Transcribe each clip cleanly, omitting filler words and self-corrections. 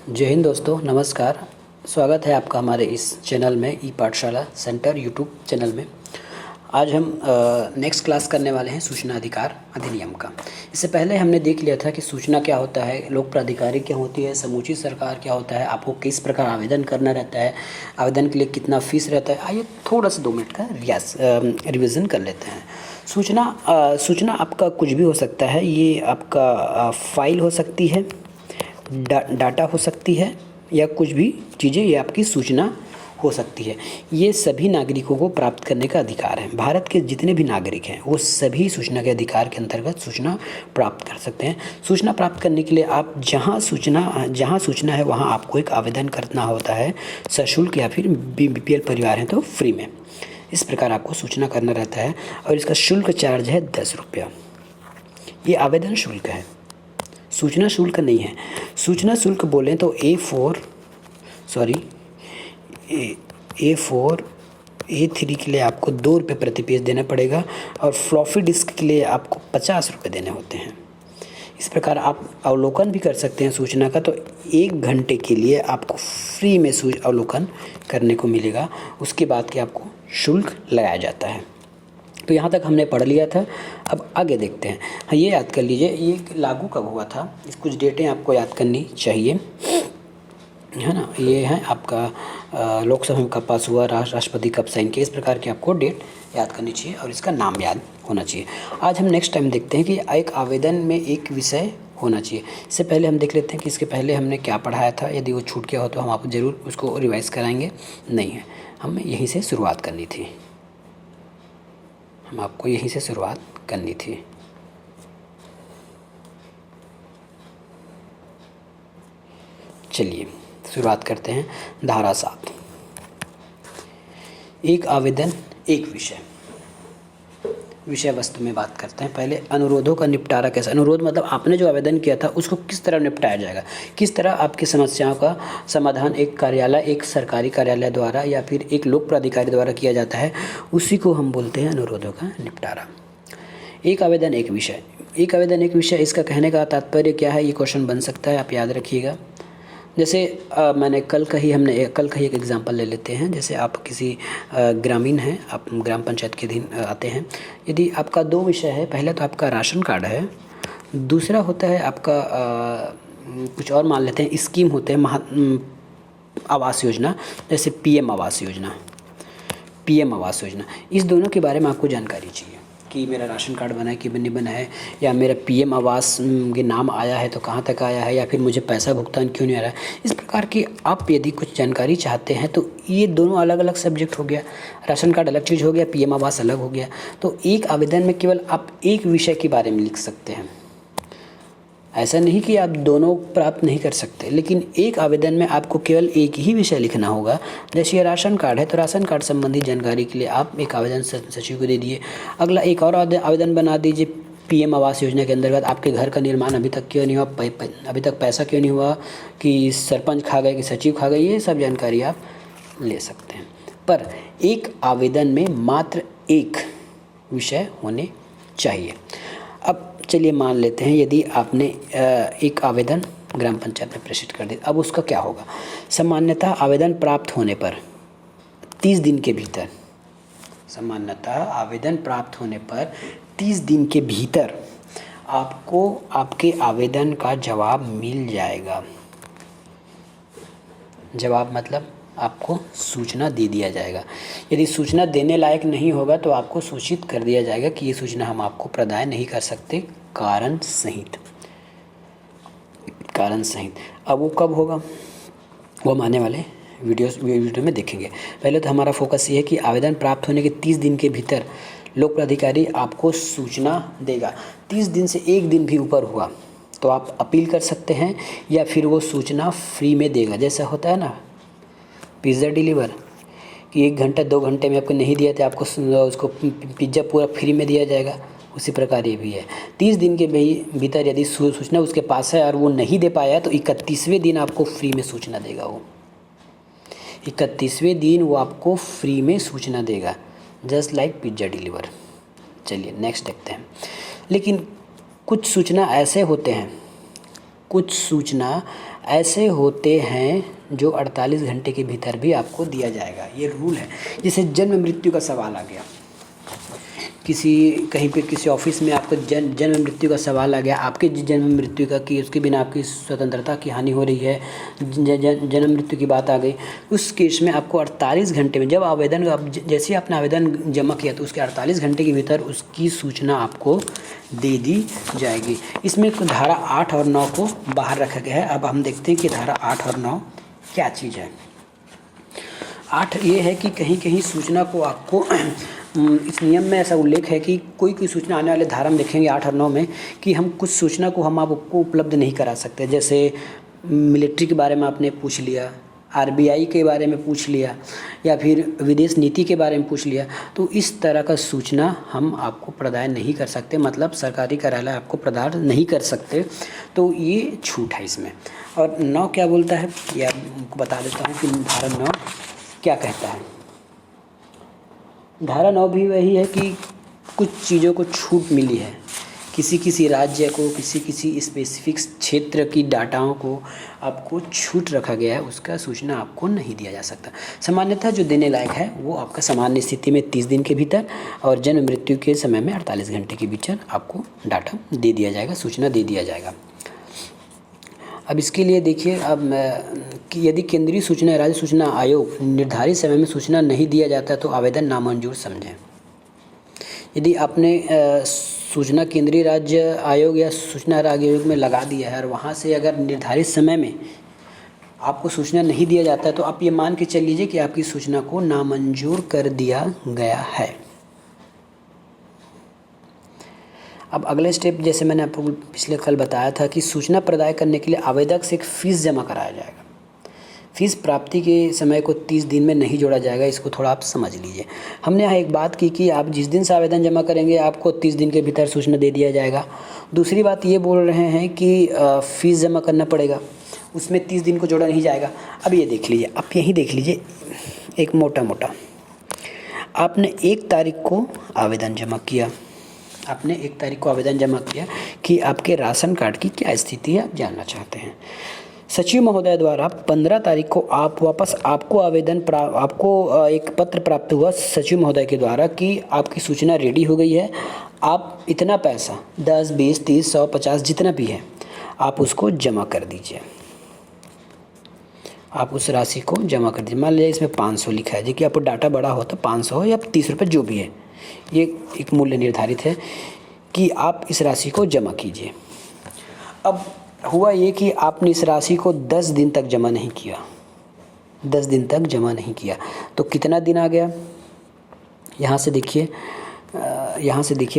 जय हिंद दोस्तों, नमस्कार। स्वागत है आपका हमारे इस चैनल में, ई पाठशाला सेंटर यूट्यूब चैनल में। आज हम नेक्स्ट क्लास करने वाले हैं सूचना अधिकार अधिनियम का। इससे पहले हमने देख लिया था कि सूचना क्या होता है, लोक प्राधिकारी क्या होती है, समूची सरकार क्या होता है, आपको किस प्रकार आवेदन करना रहता है, आवेदन के लिए कितना फ़ीस रहता है। आइए थोड़ा सा 2 मिनट का रिविज़न कर लेते हैं। सूचना आपका कुछ भी हो सकता है। ये आपका फाइल हो सकती है, डाटा हो सकती है, या कुछ भी चीज़ें, ये आपकी सूचना हो सकती है। ये सभी नागरिकों को प्राप्त करने का अधिकार है। भारत के जितने भी नागरिक हैं वो सभी सूचना के अधिकार के अंतर्गत सूचना प्राप्त कर सकते हैं। सूचना प्राप्त करने के लिए आप जहां सूचना है वहां आपको एक आवेदन करना होता है, सशुल्क, या फिर बीपीएल परिवार हैं तो फ्री में। इस प्रकार आपको सूचना करना रहता है और इसका शुल्क चार्ज है 10 रुपया। ये आवेदन शुल्क है, सूचना शुल्क नहीं है। सूचना शुल्क बोलें तो A4 A3 के लिए आपको 2 रुपये प्रति पेज देना पड़ेगा और फ्लॉपी डिस्क के लिए आपको 50 रुपये देने होते हैं। इस प्रकार आप अवलोकन भी कर सकते हैं सूचना का, तो 1 घंटे के लिए आपको फ्री में अवलोकन करने को मिलेगा। उसके बाद के आपको शुल्क लगाया जाता है। तो यहाँ तक हमने पढ़ लिया था। अब आगे देखते हैं। हाँ, ये याद कर लीजिए, ये लागू कब हुआ था, इस कुछ डेटें आपको याद करनी चाहिए, है ना। ये है आपका लोकसभा में कब पास हुआ, राष्ट्रपति कब साइन किया, इस प्रकार की आपको डेट याद करनी चाहिए और इसका नाम याद होना चाहिए। आज हम नेक्स्ट टाइम देखते हैं कि एक आवेदन में एक विषय होना चाहिए। इससे पहले हम देख लेते हैं कि इसके पहले हमने क्या पढ़ाया था। यदि वो छूट गया हो तो हम आपको ज़रूर उसको रिवाइज़ कराएंगे। नहीं है, हमें यहीं से शुरुआत करनी थी, हम आपको यहीं से शुरुआत करनी थी। चलिए शुरुआत करते हैं। धारा 7, एक आवेदन एक विषय वस्तु में बात करते हैं। पहले अनुरोधों का निपटारा कैसे, अनुरोध मतलब आपने जो आवेदन किया था उसको किस तरह निपटाया जाएगा, किस तरह आपकी समस्याओं का समाधान एक कार्यालय, एक सरकारी कार्यालय द्वारा या फिर एक लोक प्राधिकारी द्वारा किया जाता है, उसी को हम बोलते हैं अनुरोधों का निपटारा। एक आवेदन एक विषय, इसका कहने का तात्पर्य क्या है, ये क्वेश्चन बन सकता है, आप याद रखिएगा। जैसे मैंने कल का ही एक एग्जांपल ले लेते हैं। जैसे आप किसी ग्रामीण हैं, आप ग्राम पंचायत के अधीन आते हैं। यदि आपका 2 विषय है, पहले तो आपका राशन कार्ड है, दूसरा होता है आपका कुछ और मान लेते हैं, स्कीम होते हैं, आवास योजना, जैसे पीएम आवास योजना। इस दोनों के बारे में आपको जानकारी चाहिए कि मेरा राशन कार्ड बना है कि नहीं बना है, या मेरा पीएम आवास के नाम आया है तो कहाँ तक आया है, या फिर मुझे पैसा भुगतान क्यों नहीं आ रहा है। इस प्रकार की आप यदि कुछ जानकारी चाहते हैं तो ये दोनों अलग अलग सब्जेक्ट हो गया। राशन कार्ड अलग चीज़ हो गया, पीएम आवास अलग हो गया। तो एक आवेदन में केवल आप एक विषय के बारे में लिख सकते हैं। ऐसा नहीं कि आप दोनों प्राप्त नहीं कर सकते, लेकिन एक आवेदन में आपको केवल एक ही विषय लिखना होगा। जैसे ये राशन कार्ड है तो राशन कार्ड संबंधी जानकारी के लिए आप एक आवेदन सचिव को दे दिए। अगला एक और आवेदन बना दीजिए, पीएम आवास योजना के अंतर्गत आपके घर का निर्माण अभी तक क्यों नहीं हुआ, अभी तक पैसा क्यों नहीं हुआ, कि सरपंच खा गए कि सचिव खा गए, ये सब जानकारी आप ले सकते हैं। पर एक आवेदन में मात्र एक विषय होने चाहिए। अब चलिए मान लेते हैं यदि आपने एक आवेदन ग्राम पंचायत में प्रेषित कर दिया, अब उसका क्या होगा। सामान्यतः आवेदन प्राप्त होने पर 30 दिन के भीतर, आपको आपके आवेदन का जवाब मिल जाएगा। जवाब मतलब आपको सूचना दे दिया जाएगा। यदि सूचना देने लायक नहीं होगा तो आपको सूचित कर दिया जाएगा कि ये सूचना हम आपको प्रदान नहीं कर सकते, कारण सहित। अब वो कब होगा, वो हम आने वाले वीडियो में देखेंगे। पहले तो हमारा फोकस ये है कि आवेदन प्राप्त होने के 30 दिन के भीतर लोक प्राधिकारी आपको सूचना देगा। 30 दिन से 1 दिन भी ऊपर हुआ तो आप अपील कर सकते हैं, या फिर वो सूचना फ्री में देगा। जैसा होता है ना पिज़्ज़ा डिलीवर, कि 1 घंटा 2 घंटे में आपको नहीं दिया तो आपको उसको पिज़्ज़ा पूरा फ्री में दिया जाएगा, उसी प्रकार ये भी है। 30 दिन के भीतर यदि सूचना उसके पास है और वो नहीं दे पाया तो 31वें दिन आपको फ्री में सूचना देगा। वो 31वें दिन वो आपको फ्री में सूचना देगा, जस्ट लाइक पिज़्ज़ा डिलीवर। चलिए नेक्स्ट देखते हैं। लेकिन कुछ सूचना ऐसे होते हैं कुछ सूचना ऐसे होते हैं जो 48 घंटे के भीतर भी आपको दिया जाएगा। ये रूल है। जैसे जन्म मृत्यु का सवाल आ गया, कहीं पे किसी ऑफिस में आपको जन्म मृत्यु का सवाल आ गया, आपके जन्म मृत्यु का कि उसके बिना आपकी स्वतंत्रता की हानि हो रही है, जन्म मृत्यु की बात आ गई, उस केस में आपको 48 घंटे में, जब आवेदन जैसे ही आपने आवेदन जमा किया तो उसके 48 घंटे के भीतर उसकी सूचना आपको दे दी जाएगी। इसमें धारा 8 और 9 को बाहर रखा गया है। अब हम देखते हैं कि धारा 8 और 9 क्या चीज़ है। 8 ये है कि कहीं कहीं सूचना को आपको इस नियम में ऐसा उल्लेख है कि कोई सूचना आने वाले धारा में देखेंगे 8 और 9 में कि हम कुछ सूचना को हम आपको उपलब्ध नहीं करा सकते। जैसे मिलिट्री के बारे में आपने पूछ लिया, आरबीआई के बारे में पूछ लिया, या फिर विदेश नीति के बारे में पूछ लिया, तो इस तरह का सूचना हम आपको प्रदान नहीं कर सकते, मतलब सरकारी कार्यालय आपको प्रदान नहीं कर सकते। तो ये छूट है इसमें। और 9 क्या बोलता है ये आपको बता देता हूँ कि धारा 9 क्या कहता है। धारा 9 भी वही है कि कुछ चीज़ों को छूट मिली है, किसी राज्य को, किसी स्पेसिफिक क्षेत्र की डाटाओं को आपको छूट रखा गया है, उसका सूचना आपको नहीं दिया जा सकता। सामान्यतः जो देने लायक है वो आपका सामान्य स्थिति में 30 दिन के भीतर और जन्म मृत्यु के समय में 48 घंटे के भीतर आपको डाटा दे दिया जाएगा, सूचना दे दिया जाएगा। अब इसके लिए देखिए, अब कि यदि केंद्रीय सूचना राज्य सूचना आयोग निर्धारित समय में सूचना नहीं दिया जाता तो आवेदन नामंजूर समझें। यदि आपने सूचना केंद्रीय राज्य आयोग या सूचना राज्य आयोग में लगा दिया है और वहाँ से अगर निर्धारित समय में आपको सूचना नहीं दिया जाता है तो आप ये मान के चल लीजिए कि आपकी सूचना को नामंजूर कर दिया गया है। अब अगले स्टेप, जैसे मैंने आपको पिछले कल बताया था कि सूचना प्रदान करने के लिए आवेदक से एक फ़ीस जमा कराया जाएगा। फ़ीस प्राप्ति के समय को 30 दिन में नहीं जोड़ा जाएगा, इसको थोड़ा आप समझ लीजिए। हमने यहाँ एक बात की कि आप जिस दिन से आवेदन जमा करेंगे आपको 30 दिन के भीतर सूचना दे दिया जाएगा। दूसरी बात ये बोल रहे हैं कि फ़ीस जमा करना पड़ेगा, उसमें 30 दिन को जोड़ा नहीं जाएगा। अब ये देख लीजिए, आप यहीं देख लीजिए एक मोटा आपने 1 तारीख को आवेदन जमा किया, आपने 1 तारीख को आवेदन जमा किया कि आपके राशन कार्ड की क्या स्थिति है आप जानना चाहते हैं। सचिव महोदय द्वारा 15 तारीख को आपको एक पत्र प्राप्त हुआ सचिव महोदय के द्वारा कि आपकी सूचना रेडी हो गई है, आप इतना पैसा 10, 20, 30, 100, 50 जितना भी है आप उसको जमा कर दीजिए। आप उस राशि को जमा कर दीजिए। मान लीजिए इसमें 500 लिखा है, देखिए आपको डाटा बड़ा हो तो 500 हो या 30 रुपये जो भी है, ये एक मूल्य निर्धारित है कि आप इस राशि को जमा कीजिए। अब हुआ ये कि आपने इस राशि को 10 दिन तक जमा नहीं किया, 10 दिन तक जमा नहीं किया तो कितना दिन आ गया, यहाँ से देखिए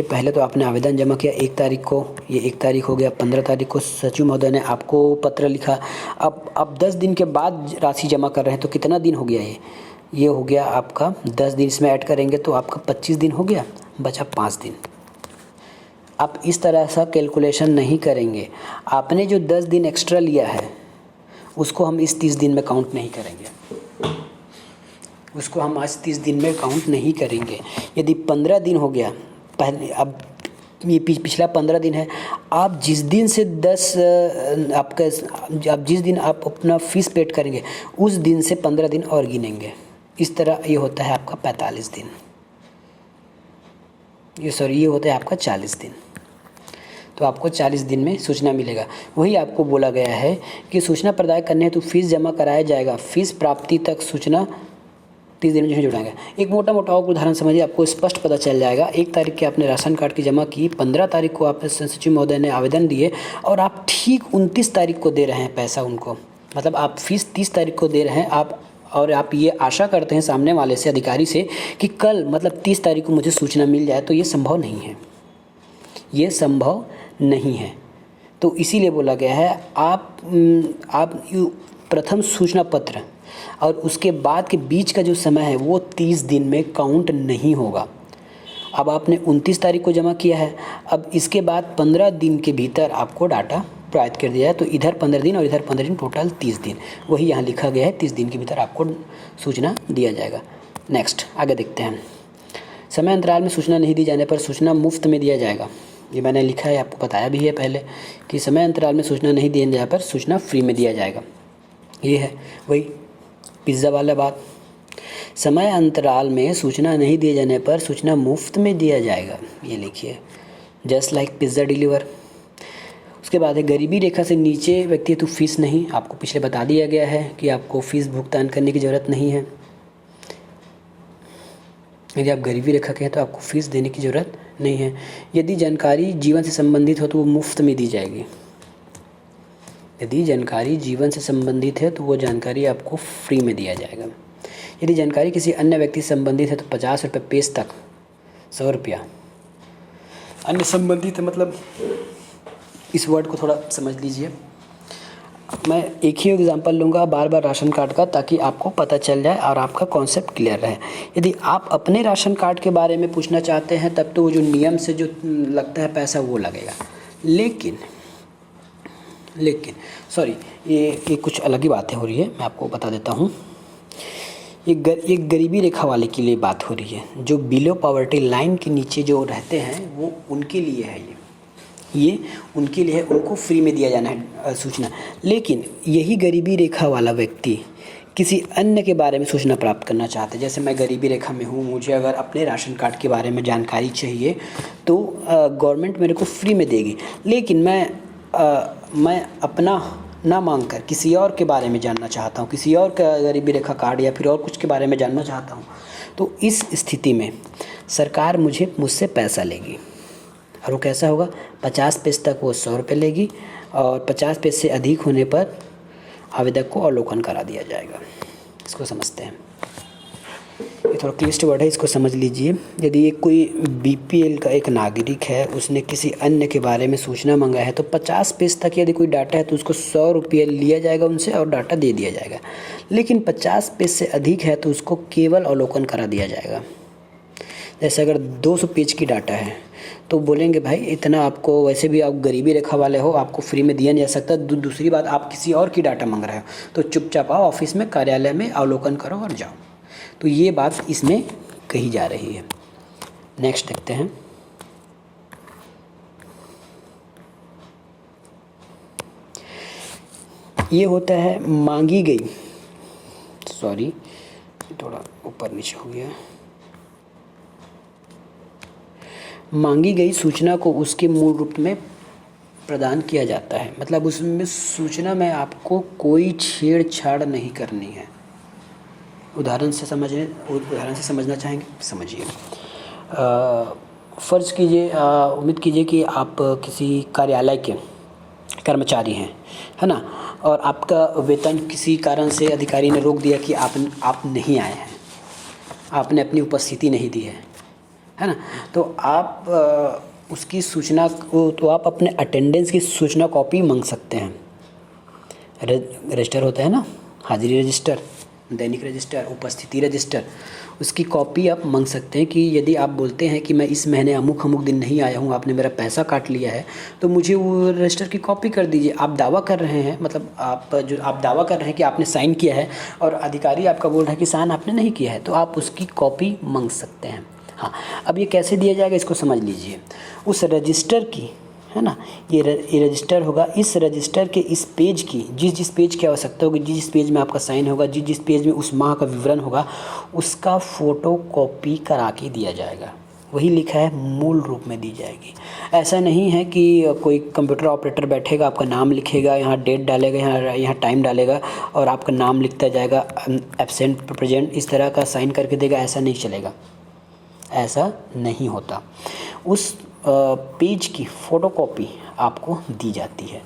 पहले तो आपने आवेदन जमा किया 1 तारीख को, ये 1 तारीख हो गया। 15 तारीख को सचिव महोदय ने आपको पत्र लिखा। अब 10 दिन के बाद राशि जमा कर रहे हैं तो कितना दिन हो गया, ये हो गया आपका 10 दिन, इसमें ऐड करेंगे तो आपका 25 दिन हो गया, बचा 5 दिन। आप इस तरह सा कैलकुलेशन नहीं करेंगे, आपने जो 10 दिन एक्स्ट्रा लिया है उसको हम इस 30 दिन में काउंट नहीं करेंगे, उसको हम आज 30 दिन में काउंट नहीं करेंगे। यदि 15 दिन हो गया, पहले अब ये पिछला 15 दिन है, आप जिस दिन से आप जिस दिन आप अपना फीस पेड करेंगे उस दिन से 15 दिन और गिनेंगे। इस तरह ये होता है आपका 45 दिन, ये होता है आपका 40 दिन। तो आपको 40 दिन में सूचना मिलेगा। वही आपको बोला गया है कि सूचना प्रदान करने हेतु फीस जमा कराया जाएगा, फीस प्राप्ति तक सूचना 30 दिन में जुड़ाएंगे। एक मोटा और उदाहरण समझिए, आपको स्पष्ट पता चल जाएगा। 1 तारीख के आपने राशन कार्ड की जमा की, 15 तारीख को आप सचिव महोदय ने आवेदन दिए और आप ठीक 29 तारीख को दे रहे हैं पैसा उनको, मतलब आप फीस 30 तारीख को दे रहे हैं आप, और आप ये आशा करते हैं सामने वाले से, अधिकारी से, कि कल मतलब 30 तारीख को मुझे सूचना मिल जाए, तो ये संभव नहीं है, ये संभव नहीं है। तो इसीलिए बोला गया है आप प्रथम सूचना पत्र और उसके बाद के बीच का जो समय है वो 30 दिन में काउंट नहीं होगा। अब आपने 29 तारीख को जमा किया है, अब इसके बाद 15 दिन के भीतर आपको डाटा प्राप्त कर दिया है, तो इधर 15 दिन और इधर 15 दिन, टोटल 30 दिन। वही यहाँ लिखा गया है, 30 दिन के भीतर आपको सूचना दिया जाएगा। नेक्स्ट आगे देखते हैं। समय अंतराल में सूचना नहीं दी जाने पर सूचना मुफ्त में दिया जाएगा। ये मैंने लिखा है, आपको बताया भी है पहले कि समय अंतराल में सूचना नहीं दिए जाने पर सूचना फ्री में दिया जाएगा। ये है वही पिज़्ज़ा वाला बात। समय अंतराल में सूचना नहीं दिए जाने पर सूचना मुफ्त में दिया जाएगा, ये लिखिए, जस्ट लाइक पिज़्ज़ा डिलीवर। उसके बाद है गरीबी रेखा से नीचे व्यक्ति हेतु फीस नहीं। आपको पिछले बता दिया गया है कि आपको फ़ीस भुगतान करने की ज़रूरत नहीं है। यदि आप गरीबी रेखा के हैं तो आपको फ़ीस देने की ज़रूरत नहीं है। यदि जानकारी जीवन से संबंधित हो तो वो मुफ्त में दी जाएगी। यदि जानकारी जीवन से संबंधित है तो वो जानकारी आपको फ्री में दिया जाएगा। यदि जानकारी किसी अन्य व्यक्ति से संबंधित है तो 50 रुपये पेज तक, 100 रुपया। अन्य संबंधित है मतलब इस वर्ड को थोड़ा समझ लीजिए। मैं एक ही एग्जांपल लूँगा बार बार राशन कार्ड का, ताकि आपको पता चल जाए और आपका कॉन्सेप्ट क्लियर रहे। यदि आप अपने राशन कार्ड के बारे में पूछना चाहते हैं तब तो वो जो नियम से जो लगता है पैसा वो लगेगा, लेकिन सॉरी ये कुछ अलग ही बातें हो रही है, मैं आपको बता देता हूँ। ये गरीबी रेखा वाले के लिए बात हो रही है। जो बिलो पॉवर्टी लाइन के नीचे जो रहते हैं वो उनके लिए है, ये उनके लिए है, उनको फ्री में दिया जाना है सूचना। लेकिन यही गरीबी रेखा वाला व्यक्ति किसी अन्य के बारे में सूचना प्राप्त करना चाहते हैं, जैसे मैं गरीबी रेखा में हूँ, मुझे अगर अपने राशन कार्ड के बारे में जानकारी चाहिए तो गवर्नमेंट मेरे को फ्री में देगी, लेकिन मैं अपना ना मांग कर किसी और के बारे में जानना चाहता हूँ, किसी और का गरीबी रेखा कार्ड या फिर और कुछ के बारे में जानना चाहता हूँ, तो इस स्थिति में सरकार मुझसे पैसा लेगी। और वो कैसा होगा, 50 पेज तक वो 100 रुपये लेगी और 50 पेज से अधिक होने पर आवेदक को अवलोकन करा दिया जाएगा। इसको समझते हैं, ये थोड़ा क्लिष्ट वर्ड है, इसको समझ लीजिए। यदि एक कोई BPL का एक नागरिक है, उसने किसी अन्य के बारे में सूचना मंगाया है तो 50 पेज तक यदि कोई डाटा है तो उसको 100 रुपये लिया जाएगा उनसे और डाटा दे दिया जाएगा। लेकिन 50 पेज से अधिक है तो उसको केवल अवलोकन करा दिया जाएगा। जैसे अगर 200 पेज की डाटा है तो बोलेंगे भाई इतना आपको, वैसे भी आप गरीबी रेखा वाले हो, आपको फ्री में दिया नहीं जा सकता। दूसरी बात, आप किसी और की डाटा मांग रहे हो तो चुपचाप आओ ऑफिस में, कार्यालय में अवलोकन करो और जाओ। तो ये बात इसमें कही जा रही है। नेक्स्ट देखते हैं। ये होता है मांगी गई, सॉरी थोड़ा ऊपर नीचे हो गया, मांगी गई सूचना को उसके मूल रूप में प्रदान किया जाता है। मतलब उसमें सूचना में आपको कोई छेड़छाड़ नहीं करनी है। उदाहरण से समझना चाहेंगे, समझिए। फ़र्ज़ कीजिए, उम्मीद कीजिए कि आप किसी कार्यालय के कर्मचारी हैं, है ना, और आपका वेतन किसी कारण से अधिकारी ने रोक दिया कि आप नहीं आए हैं, आपने अपनी उपस्थिति नहीं दी है ना, तो आप उसकी सूचना को, तो आप अपने अटेंडेंस की सूचना कॉपी मांग सकते हैं। रजिस्टर होता है ना, हाजिरी रजिस्टर, दैनिक रजिस्टर, उपस्थिति रजिस्टर, उसकी कॉपी आप मांग सकते हैं कि यदि आप बोलते हैं कि मैं इस महीने अमुक दिन नहीं आया हूँ, आपने मेरा पैसा काट लिया है, तो मुझे वो रजिस्टर की कॉपी कर दीजिए। आप दावा कर रहे हैं, मतलब आप दावा कर रहे हैं कि आपने साइन किया है और अधिकारी आपका बोल रहा है कि साइन आपने नहीं किया है, तो आप उसकी कॉपी मांग सकते हैं। हाँ, अब ये कैसे दिया जाएगा इसको समझ लीजिए। उस रजिस्टर की, है ना, ये रजिस्टर होगा, इस रजिस्टर के इस पेज की, जिस पेज की आवश्यकता होगी, जिस पेज में आपका साइन होगा, जिस पेज में उस माह का विवरण होगा, उसका फ़ोटो कॉपी करा के दिया जाएगा। वही लिखा है मूल रूप में दी जाएगी। ऐसा नहीं है कि कोई कंप्यूटर ऑपरेटर बैठेगा, आपका नाम लिखेगा, यहाँ डेट डालेगा, यहाँ टाइम डालेगा और आपका नाम लिखता जाएगा, एब्सेंट प्रेजेंट इस तरह का साइन करके देगा। ऐसा नहीं चलेगा, ऐसा नहीं होता। उस पेज की फ़ोटोकॉपी आपको दी जाती है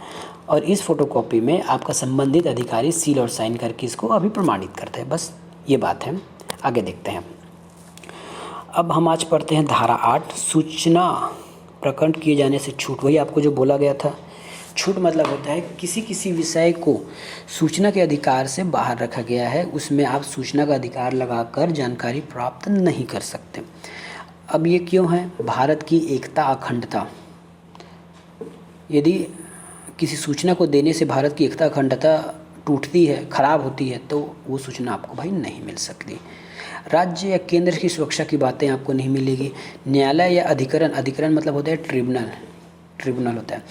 और इस फ़ोटोकॉपी में आपका संबंधित अधिकारी सील और साइन करके इसको अभी प्रमाणित करते हैं। बस ये बात है। आगे देखते हैं। अब हम आज पढ़ते हैं धारा 8, सूचना प्रकट किए जाने से छूट। वही आपको जो बोला गया था, छूट मतलब होता है किसी विषय को सूचना के अधिकार से बाहर रखा गया है, उसमें आप सूचना का अधिकार लगाकर जानकारी प्राप्त नहीं कर सकते। अब ये क्यों है? भारत की एकता, अखंडता, यदि किसी सूचना को देने से भारत की एकता, अखंडता टूटती है, खराब होती है, तो वो सूचना आपको भाई नहीं मिल सकती। राज्य या केंद्र की सुरक्षा की बातें आपको नहीं मिलेगी। न्यायालय या अधिकरण, अधिकरण मतलब होता है ट्रिब्यूनल, ट्रिब्यूनल होता है।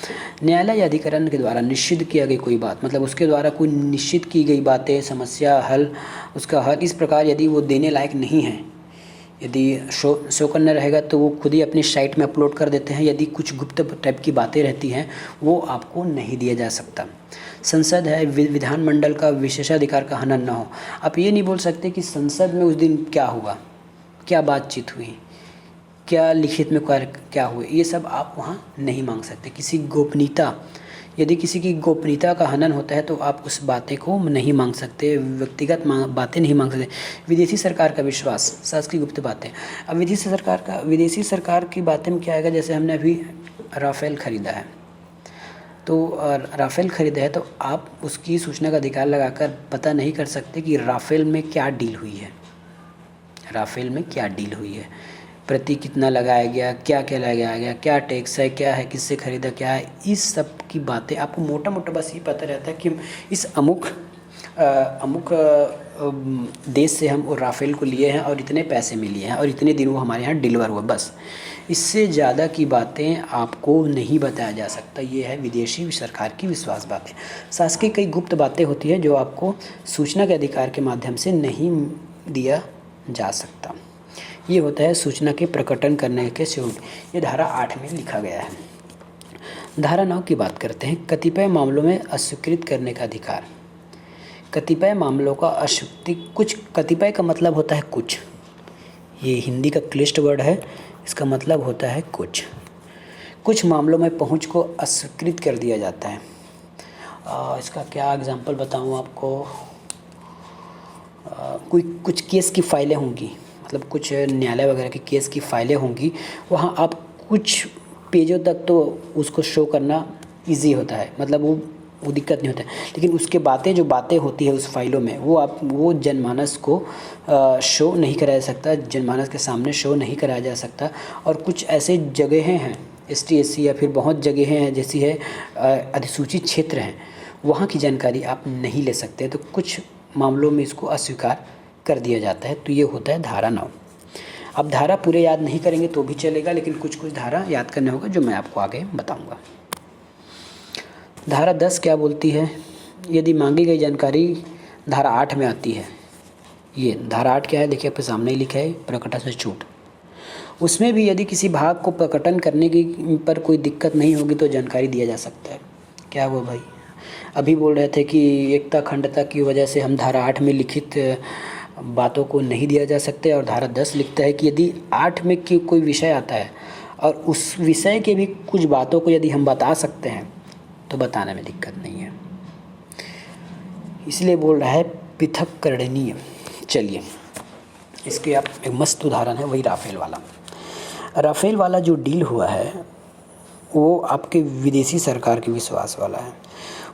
न्यायालय या अधिकरण के द्वारा निश्चित किया गई कोई बात, मतलब उसके द्वारा कोई निश्चित की गई बातें, समस्या हल, उसका हल इस प्रकार यदि वो देने लायक नहीं है, यदि शो करना रहेगा तो वो खुद ही अपनी साइट में अपलोड कर देते हैं। यदि कुछ गुप्त टाइप की बातें रहती हैं वो आपको नहीं दिया जा सकता। संसद है, विधानमंडल का विशेषाधिकार का हनन न हो। आप ये नहीं बोल सकते कि संसद में उस दिन क्या हुआ, क्या बातचीत हुई, क्या लिखित में क्या हुए, ये सब आप वहाँ नहीं मांग सकते। किसी गोपनीयता, यदि किसी की गोपनीयता का हनन होता है तो आप उस बातें को नहीं मांग सकते, व्यक्तिगत बातें नहीं मांग सकते। विदेशी सरकार का विश्वास, शासकीय गुप्त बातें। अब विदेशी सरकार की बातें में क्या आएगा, जैसे हमने अभी राफेल ख़रीदा है, तो राफेल ख़रीदा है तो आप उसकी सूचना का अधिकार लगाकर पता नहीं कर सकते कि राफेल में क्या डील हुई है, राफेल में क्या डील हुई है, प्रति कितना लगाया गया, क्या क्या लगाया गया, क्या टैक्स है, क्या है, किससे ख़रीदा, क्या है, इस सब की बातें आपको मोटा मोटा बस ये पता रहता है कि इस अमुक देश से हम राफेल को लिए हैं और इतने पैसे में लिए हैं और इतने दिन वो हमारे यहाँ डिलीवर हुआ, बस। इससे ज़्यादा की बातें आपको नहीं बताया जा सकता। ये है विदेशी सरकार की विश्वास बातें। शासकीय कई गुप्त बातें होती है जो आपको सूचना के अधिकार के माध्यम से नहीं दिया जा सकता। ये होता है सूचना के प्रकटन करने के स्वरूप। ये धारा 8 में लिखा गया है। धारा 9 की बात करते हैं। कतिपय मामलों में अस्वीकृत करने का अधिकार। कतिपय मामलों का कुछ, कतिपय का मतलब होता है कुछ, ये हिंदी का क्लिष्ट वर्ड है, इसका मतलब होता है कुछ मामलों में पहुंच को अस्वीकृत कर दिया जाता है। इसका क्या एग्जांपल बताऊं आपको। कुछ केस की फाइलें होंगी, मतलब कुछ न्यायालय वगैरह के केस की फाइलें होंगी, वहाँ आप कुछ पेजों तक तो उसको शो करना इजी होता है, मतलब वो दिक्कत नहीं होता है। लेकिन उसके जो बातें होती है उस फाइलों में वो जनमानस को शो नहीं कराया जा सकता, जनमानस के सामने शो नहीं कराया जा सकता। और कुछ ऐसे जगहें हैं ST SC या फिर बहुत जगहें हैं जैसी है अधिसूचित क्षेत्र हैं, वहाँ की जानकारी आप नहीं ले सकते। तो कुछ मामलों में इसको अस्वीकार कर दिया जाता है। तो ये होता है धारा 9। अब धारा पूरे याद नहीं करेंगे तो भी चलेगा, लेकिन कुछ धारा याद करना होगा जो मैं आपको आगे बताऊंगा। धारा 10 क्या बोलती है, यदि मांगी गई जानकारी धारा 8 में आती है। ये धारा 8 क्या है, देखिए आपके सामने ही लिखा है, प्रकटन से छूट। उसमें भी यदि किसी भाग को प्रकटन करने की पर कोई दिक्कत नहीं होगी तो जानकारी दिया जा सकता है। क्या वो भाई अभी बोल रहे थे कि एकता अखंडता की वजह से हम धारा 8 में लिखित बातों को नहीं दिया जा सकते, और धारा 10 लिखता है कि यदि 8 में कोई विषय आता है और उस विषय के भी कुछ बातों को यदि हम बता सकते हैं तो बताने में दिक्कत नहीं है। इसलिए बोल रहा है पृथक्करणीय। चलिए इसके आप एक मस्त उदाहरण है, वही राफेल वाला जो डील हुआ है वो आपके विदेशी सरकार के विश्वास वाला है।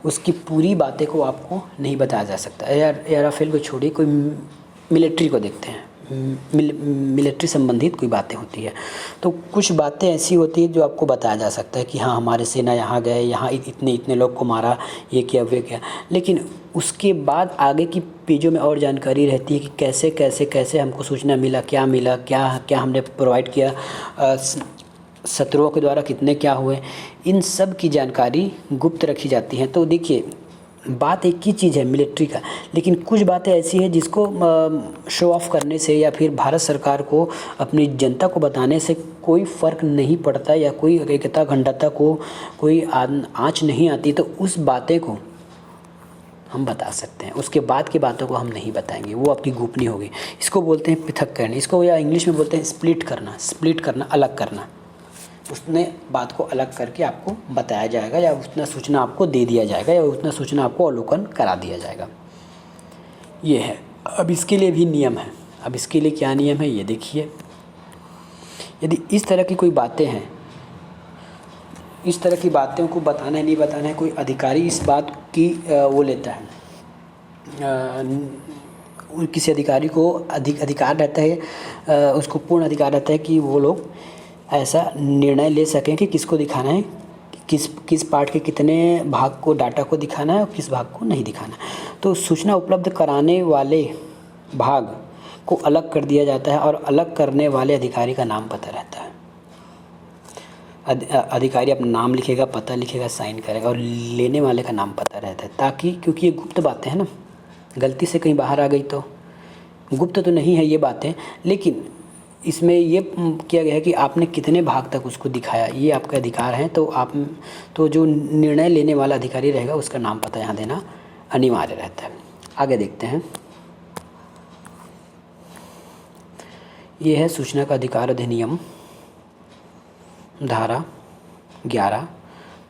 उसकी पूरी बातें को आपको नहीं बताया जा सकता। या राफेल को छोड़िए, कोई मिलिट्री को देखते हैं, मिलिट्री संबंधित कोई बातें होती है तो कुछ बातें ऐसी होती है जो आपको बताया जा सकता है कि हाँ हमारे सेना यहाँ गए, यहाँ इतने लोग को मारा, ये किया वे किया। लेकिन उसके बाद आगे की पेजों में और जानकारी रहती है कि कैसे हमको सूचना मिला, क्या हमने प्रोवाइड किया, शत्रुओं के द्वारा कितने क्या हुए, इन सब की जानकारी गुप्त रखी जाती है। तो देखिए बात एक ही चीज़ है मिलिट्री का, लेकिन कुछ बातें ऐसी है जिसको शो ऑफ करने से या फिर भारत सरकार को अपनी जनता को बताने से कोई फ़र्क नहीं पड़ता या कोई एकता अखंडता को कोई आँच नहीं आती, तो उस बातें को हम बता सकते हैं। उसके बाद की बातों को हम नहीं बताएंगे, वो आपकी गोपनीय होगी। इसको बोलते हैं पृथक्करण, इसको या इंग्लिश में बोलते हैं स्प्लिट करना, अलग करना। उसने बात को अलग करके आपको बताया जाएगा या उतना सूचना आपको दे दिया जाएगा या उतना सूचना आपको अवलोकन करा दिया जाएगा। ये है। अब इसके लिए भी नियम है। अब इसके लिए क्या नियम है ये देखिए। यदि इस तरह की कोई बातें हैं, इस तरह की बातों को बताना है नहीं बताना है, कोई अधिकारी इस बात की वो लेता है, किसी अधिकारी को अधिकार रहता है, उसको पूर्ण अधिकार रहता है कि वो लोग ऐसा निर्णय ले सकें कि किसको दिखाना है, किस पार्ट के कितने भाग को डाटा को दिखाना है और किस भाग को नहीं दिखाना। तो सूचना उपलब्ध कराने वाले भाग को अलग कर दिया जाता है और अलग करने वाले अधिकारी का नाम पता रहता है। अधिकारी अपना नाम लिखेगा, पता लिखेगा, साइन करेगा और लेने वाले का नाम पता रहता है, ताकि क्योंकि ये गुप्त बातें हैं ना, गलती से कहीं बाहर आ गई तो गुप्त तो नहीं है ये बातें, लेकिन इसमें ये किया गया है कि आपने कितने भाग तक उसको दिखाया, ये आपका अधिकार है। तो जो निर्णय लेने वाला अधिकारी रहेगा उसका नाम पता यहाँ देना अनिवार्य रहता है। आगे देखते हैं। ये है सूचना का अधिकार अधिनियम, धारा 11,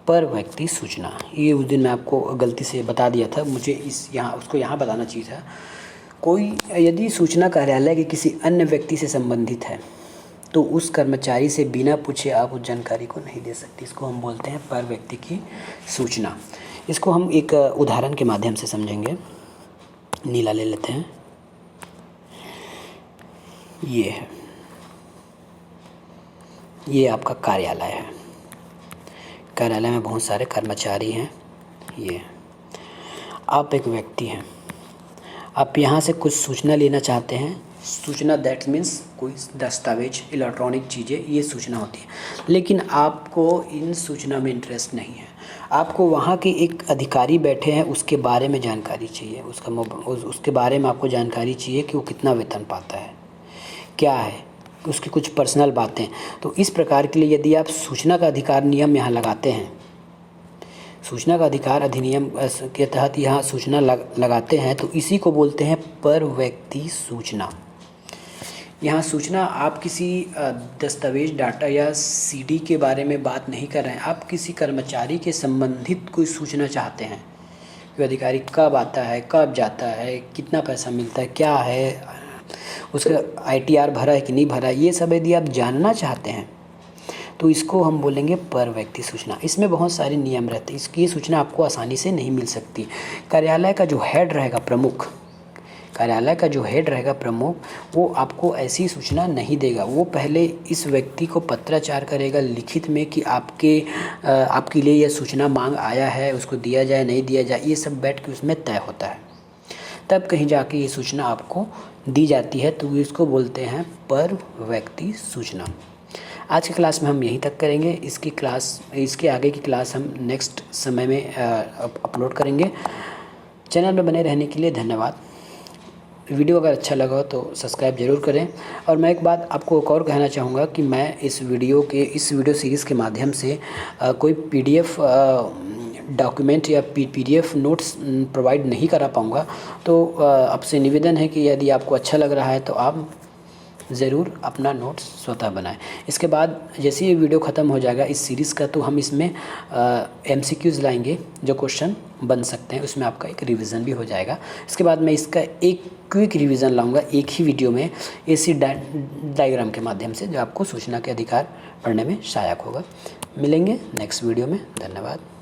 पर व्यक्ति सूचना। ये उस दिन मैं आपको गलती से बता दिया था, मुझे उसको यहाँ बताना चाहिए था। कोई यदि सूचना कार्यालय के किसी अन्य व्यक्ति से संबंधित है तो उस कर्मचारी से बिना पूछे आप उस जानकारी को नहीं दे सकते। इसको हम बोलते हैं पर व्यक्ति की सूचना। इसको हम एक उदाहरण के माध्यम से समझेंगे। नीला ले लेते हैं। ये है, ये आपका कार्यालय है। कार्यालय में बहुत सारे कर्मचारी हैं। ये आप एक व्यक्ति हैं, आप यहाँ से कुछ सूचना लेना चाहते हैं। सूचना दैट मीन्स कोई दस्तावेज, इलेक्ट्रॉनिक चीज़ें, ये सूचना होती है। लेकिन आपको इन सूचना में इंटरेस्ट नहीं है। आपको वहाँ के एक अधिकारी बैठे हैं, उसके बारे में जानकारी चाहिए, उसके बारे में आपको जानकारी चाहिए कि वो कितना वेतन पाता है, क्या है उसकी कुछ पर्सनल बातें। तो इस प्रकार के लिए यदि आप सूचना का अधिकार नियम यहाँ लगाते हैं, सूचना का अधिकार अधिनियम के तहत यहाँ सूचना लगाते हैं, तो इसी को बोलते हैं पर व्यक्ति सूचना। यहाँ सूचना आप किसी दस्तावेज, डाटा या सीडी के बारे में बात नहीं कर रहे हैं। आप किसी कर्मचारी के संबंधित कोई सूचना चाहते हैं कि अधिकारी कब आता है, कब जाता है, कितना पैसा मिलता है, क्या है, उसका ITR भरा है कि नहीं भरा है, ये सब यदि आप जानना चाहते हैं तो इसको हम बोलेंगे पर व्यक्ति सूचना। इसमें बहुत सारे नियम रहते हैं, इसकी सूचना आपको आसानी से नहीं मिल सकती। कार्यालय का जो हेड रहेगा प्रमुख, कार्यालय का जो हेड रहेगा प्रमुख, वो आपको ऐसी सूचना नहीं देगा। वो पहले इस व्यक्ति को पत्राचार करेगा लिखित में कि आपके लिए यह सूचना मांग आया है, उसको दिया जाए नहीं दिया जाए, ये सब बैठ के उसमें तय होता है। तब कहीं जाके ये सूचना आपको दी जाती है, तो इसको बोलते हैं पर व्यक्ति सूचना। आज की क्लास में हम यहीं तक करेंगे। इसके आगे की क्लास हम नेक्स्ट समय में अपलोड करेंगे। चैनल में बने रहने के लिए धन्यवाद। वीडियो अगर अच्छा लगा हो तो सब्सक्राइब ज़रूर करें। और मैं एक बात आपको एक और कहना चाहूँगा कि मैं इस वीडियो सीरीज़ के माध्यम से कोई PDF डॉक्यूमेंट या PDF नोट्स प्रोवाइड नहीं करा पाऊँगा। तो आपसे निवेदन है कि यदि आपको अच्छा लग रहा है तो आप ज़रूर अपना नोट्स स्वतः बनाएं। इसके बाद जैसे ये वीडियो ख़त्म हो जाएगा इस सीरीज़ का, तो हम इसमें MCQs लाएंगे जो क्वेश्चन बन सकते हैं, उसमें आपका एक रिवीजन भी हो जाएगा। इसके बाद मैं इसका एक क्विक रिवीजन लाऊंगा एक ही वीडियो में, AC डायग्राम के माध्यम से, जो आपको सूचना के अधिकार पढ़ने में सहायक होगा। मिलेंगे नेक्स्ट वीडियो में। धन्यवाद।